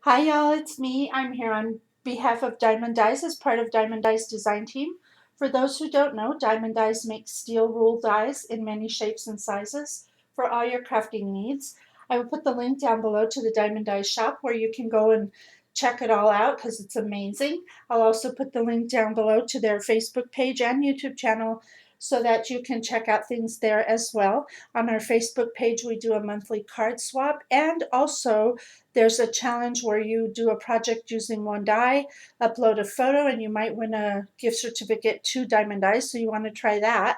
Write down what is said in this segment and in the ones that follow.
Hi y'all, it's me. I'm here on behalf of Diemond Dies as part of Diemond Dies design team. For those who don't know, Diemond Dies makes steel rule dies in many shapes and sizes for all your crafting needs. I will put the link down below to the Diemond Dies shop where you can go and check it all out because it's amazing. I'll also put the link down below to their Facebook page and YouTube channel so that you can check out things there as well. On our Facebook page, we do a monthly card swap, and also there's a challenge where you do a project using one die, upload a photo, and you might win a gift certificate to Diemond Dies, so you want to try that.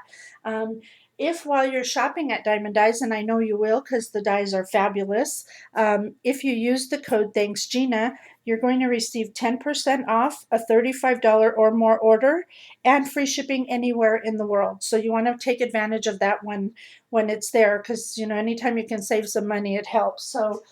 If while you're shopping at Diemond Dies, and I know you will because the dies are fabulous, if you use the code ThanksGina, you're going to receive 10% off a $35 or more order and free shipping anywhere in the world. So you want to take advantage of that when it's there, because anytime you can save some money, it helps. So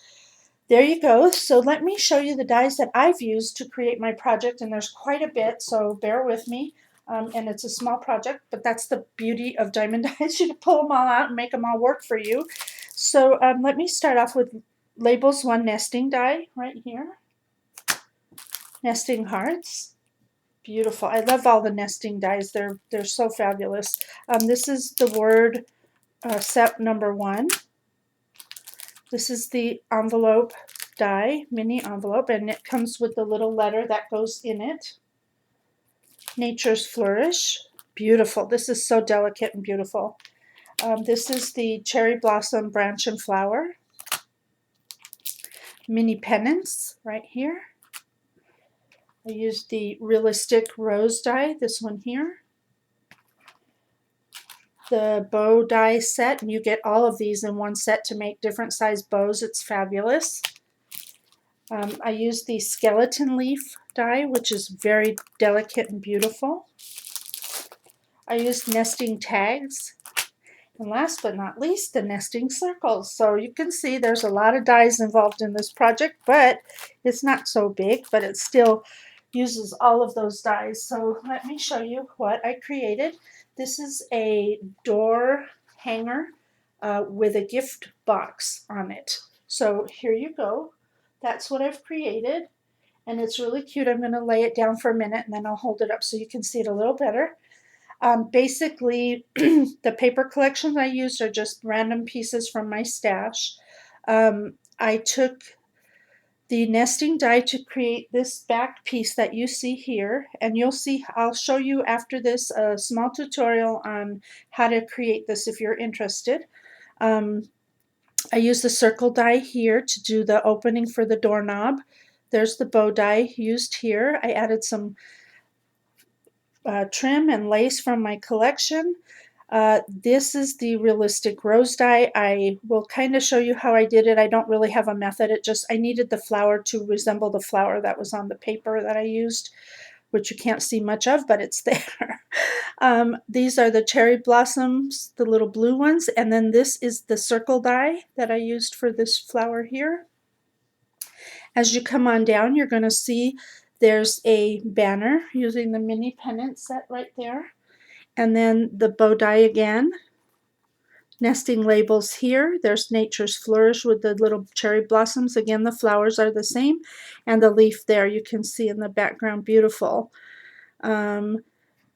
there you go. So let me show you the dies that I've used to create my project, and there's quite a bit, so bear with me. And it's a small project, but that's the beauty of Diemond Dies. You can pull them all out and make them all work for you. So let me start off with Labels 1 nesting die right here. Nesting hearts. Beautiful. I love all the nesting dies. They're so fabulous. This is the word set number 1. This is the envelope die, mini envelope, and it comes with the little letter that goes in it. Nature's Flourish. Beautiful. This is so delicate and beautiful. This is the cherry blossom branch and flower. Mini pennants right here. I used the realistic rose die, this one here. The bow die set, and you get all of these in one set to make different size bows. It's fabulous. I used the skeleton leaf die, which is very delicate and beautiful. I used nesting tags. And last but not least, the nesting circles. So you can see there's a lot of dies involved in this project, but it's not so big, but it still uses all of those dies. So let me show you what I created. This is a door hanger with a gift box on it. So here you go. That's what I've created, and it's really cute. I'm going to lay it down for a minute and then I'll hold it up so you can see it a little better. Basically, the paper collections I used are just random pieces from my stash. I took the nesting die to create this back piece that you see here, and you'll see, I'll show you after this a small tutorial on how to create this if you're interested. I used the circle die here to do the opening for the doorknob. There's the bow die used here. I added some trim and lace from my collection. This is the realistic rose die. I will kind of show you how I did it. I don't really have a method. I needed the flower to resemble the flower that was on the paper that I used, which you can't see much of, but it's there. These are the cherry blossoms, the little blue ones, and then this is the circle die that I used for this flower here. As you come on down, you're going to see there's a banner using the mini pennant set right there. And then the bow die again. Nesting labels here. There's Nature's Flourish with the little cherry blossoms. Again, the flowers are the same. And the leaf there you can see in the background. Beautiful.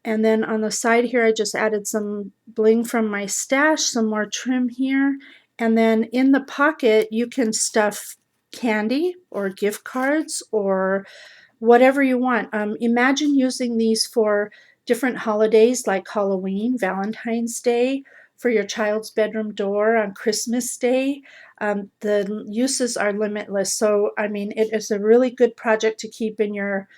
And then on the side here, I just added some bling from my stash, some more trim here. And then in the pocket, you can stuff candy or gift cards or whatever you want. Imagine using these for different holidays like Halloween, Valentine's Day, for your child's bedroom door on Christmas Day. The uses are limitless. So, I mean, it is a really good project to keep in your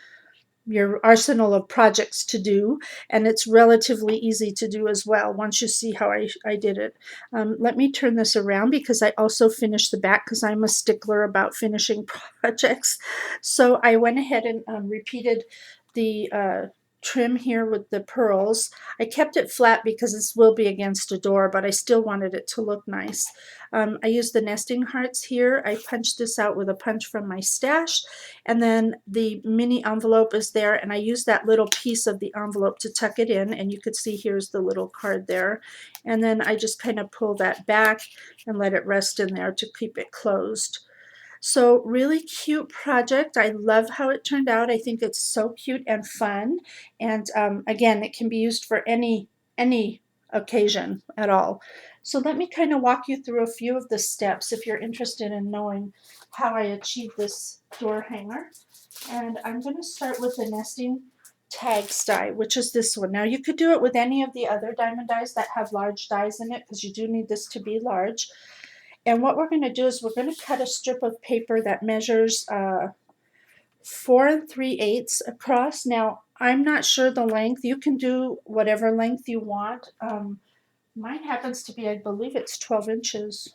arsenal of projects to do, and it's relatively easy to do as well once you see how I did it. Let me turn this around because I also finished the back because I'm a stickler about finishing projects. So I went ahead and repeated the trim here with the pearls. I kept it flat because this will be against a door, but I still wanted it to look nice. I used the nesting hearts here. I punched this out with a punch from my stash, and then the mini envelope is there, and I used that little piece of the envelope to tuck it in, and you could see here's the little card there. And then I just kind of pull that back and let it rest in there to keep it closed. So really cute project. I love how it turned out. I think it's so cute and fun. And again, it can be used for any occasion at all. So let me kind of walk you through a few of the steps if you're interested in knowing how I achieved this door hanger. And I'm going to start with the nesting tags die, which is this one. Now you could do it with any of the other diamond dies that have large dies in it, because you do need this to be large. And what we're going to do is we're going to cut a strip of paper that measures 4 3/8 across. Now I'm not sure the length. You can do whatever length you want. Mine happens to be, I believe it's 12 inches.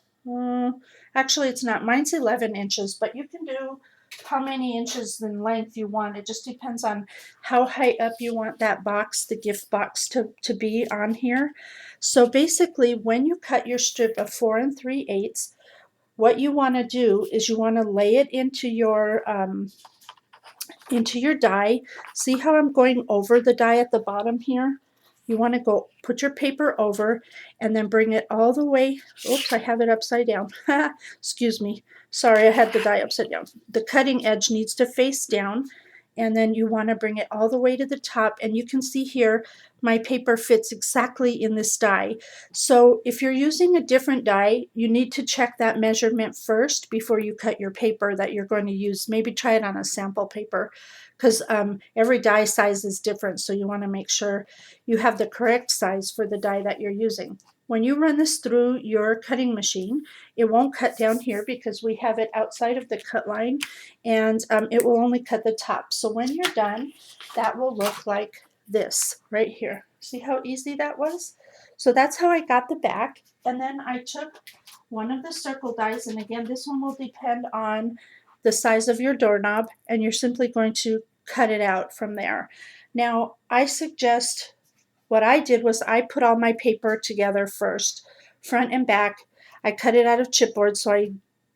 Actually, it's not. Mine's 11 inches, but you can do how many inches in length you want. It just depends on how high up you want that box, the gift box, to be on here. So basically, when you cut your strip of 4 3/8, what you want to do is you want to lay it into your die. See how I'm going over the die at the bottom here? You want to go put your paper over and then bring it all the way. Oops, I have it upside down. Excuse me. Sorry, I had the die upside down. The cutting edge needs to face down, and then you want to bring it all the way to the top. And you can see here my paper fits exactly in this die. So if you're using a different die, you need to check that measurement first before you cut your paper that you're going to use. Maybe try it on a sample paper, because every die size is different, so you want to make sure you have the correct size for the die that you're using. When you run this through your cutting machine, it won't cut down here because we have it outside of the cut line, and it will only cut the top. So when you're done, that will look like this right here. See how easy that was? So that's how I got the back. And then I took one of the circle dies, and again, this one will depend on the size of your doorknob, and you're simply going to cut it out from there. Now, I suggest, what I did was I put all my paper together first, front and back. I cut it out of chipboard, so I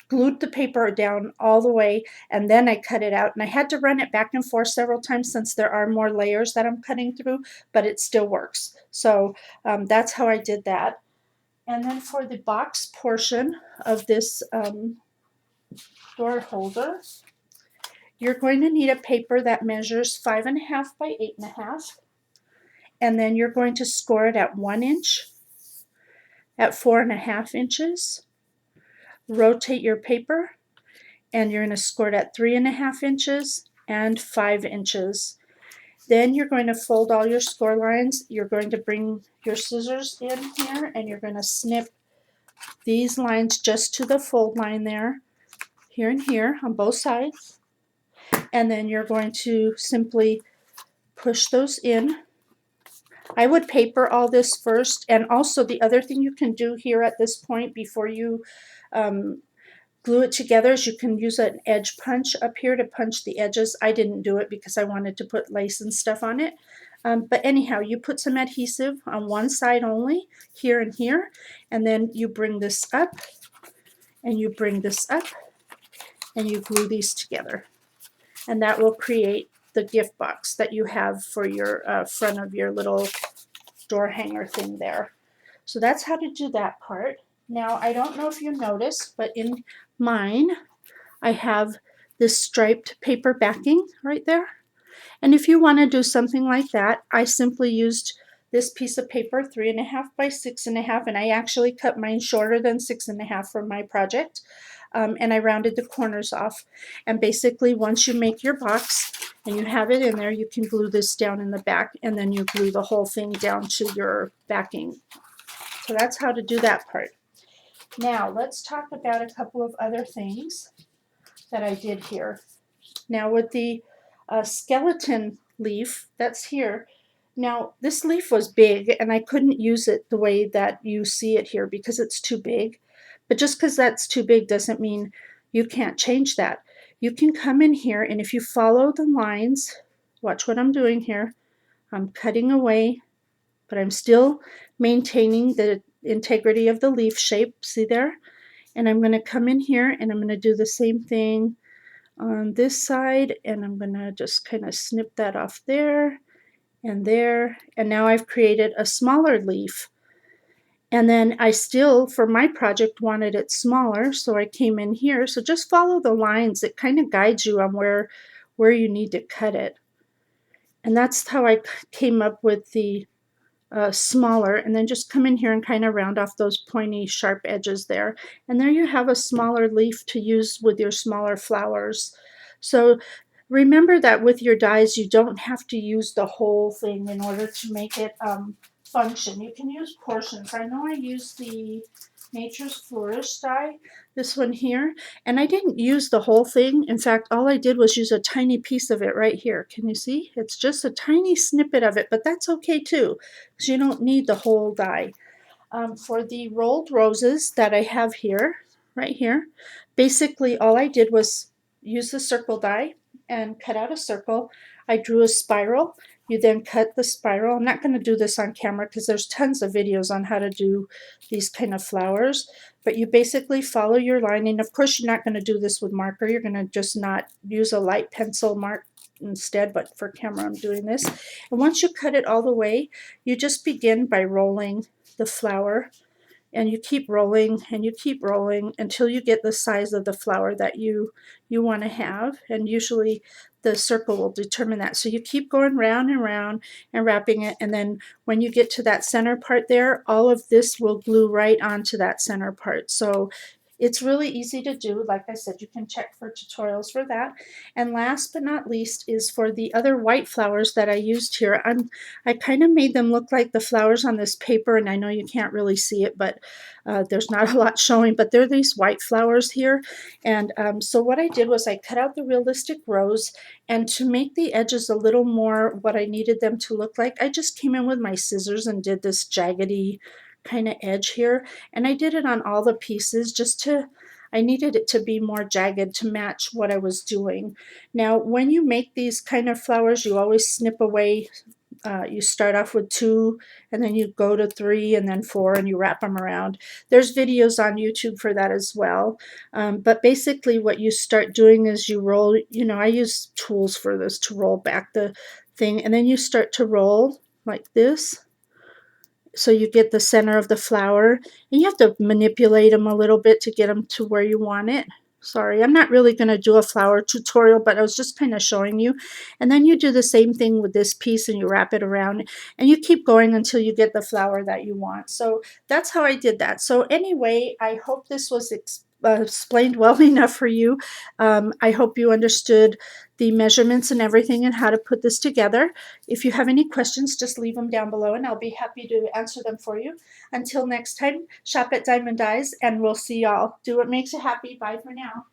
glued the paper down all the way, and then I cut it out. And I had to run it back and forth several times since there are more layers that I'm cutting through, but it still works. So that's how I did that. And then for the box portion of this door holder, you're going to need a paper that measures 5.5 by 8.5. And then you're going to score it at 1 inch, at 4.5 inches. Rotate your paper, and you're going to score it at 3.5 inches and 5 inches. Then you're going to fold all your score lines. You're going to bring your scissors in here, and you're going to snip these lines just to the fold line there, here and here on both sides. And then you're going to simply push those in. I would paper all this first, and also the other thing you can do here at this point before you glue it together is you can use an edge punch up here to punch the edges. I didn't do it because I wanted to put lace and stuff on it. But anyhow, you put some adhesive on one side only, here and here, and then you bring this up, and you bring this up, and you glue these together. And that will create the gift box that you have for your front of your little door hanger thing there. So that's how to do that part. Now, I don't know if you noticed, but in mine, I have this striped paper backing right there. And if you want to do something like that, I simply used this piece of paper, 3.5 by 6.5, and I actually cut mine shorter than 6.5 for my project. And I rounded the corners off. And basically, once you make your box and you have it in there, you can glue this down in the back, and then you glue the whole thing down to your backing. So that's how to do that part. Now, let's talk about a couple of other things that I did here. Now, with the skeleton leaf that's here, now this leaf was big, and I couldn't use it the way that you see it here because it's too big. But just because that's too big doesn't mean you can't change that. You can come in here, and if you follow the lines, watch what I'm doing here. I'm cutting away, but I'm still maintaining the integrity of the leaf shape. See there? And I'm going to come in here, and I'm going to do the same thing on this side, and I'm going to just kind of snip that off there and there. And now I've created a smaller leaf. And then I still, for my project, wanted it smaller, so I came in here. So just follow the lines. It kind of guides you on where you need to cut it. And that's how I came up with the smaller, and then just come in here and kind of round off those pointy sharp edges there. And there you have a smaller leaf to use with your smaller flowers. So remember that with your dies, you don't have to use the whole thing in order to make it function. You can use portions. I know I used the Nature's Flourish die, this one here, and I didn't use the whole thing. In fact, all I did was use a tiny piece of it right here. Can you see? It's just a tiny snippet of it, but that's okay too, because you don't need the whole die. For the rolled roses that I have here, right here, basically all I did was use the circle die and cut out a circle. I drew a spiral. You then cut the spiral. I'm not going to do this on camera because there's tons of videos on how to do these kind of flowers, but you basically follow your line. And of course, you're not going to do this with marker. You're going to just not use a light pencil mark instead, but for camera I'm doing this. And once you cut it all the way, you just begin by rolling the flower, and you keep rolling and you keep rolling until you get the size of the flower that you want to have, and usually the circle will determine that. So you keep going round and round and wrapping it, and then when you get to that center part there, all of this will glue right onto that center part. So it's really easy to do. Like I said, you can check for tutorials for that. And last but not least is for the other white flowers that I used here. I kind of made them look like the flowers on this paper, and I know you can't really see it, but there's not a lot showing, but they're these white flowers here. And so what I did was I cut out the realistic rose, and to make the edges a little more what I needed them to look like, I just came in with my scissors and did this jaggedy kind of edge here, and I did it on all the pieces just to, I needed it to be more jagged to match what I was doing. Now when you make these kind of flowers, you always snip away. You start off with 2, and then you go to 3, and then 4, and you wrap them around. There's videos on YouTube for that as well. But basically what you start doing is you roll, I use tools for this to roll back the thing, and then you start to roll like this. So you get the center of the flower, and you have to manipulate them a little bit to get them to where you want it. Sorry, I'm not really going to do a flower tutorial, but I was just kind of showing you. And then you do the same thing with this piece, and you wrap it around, and you keep going until you get the flower that you want. So that's how I did that. So anyway, I hope this was explained well enough for you. I hope you understood the measurements and everything and how to put this together. If you have any questions, just leave them down below and I'll be happy to answer them for you. Until next time, shop at Diemond Dies, and we'll see y'all. Do what makes you happy. Bye for now.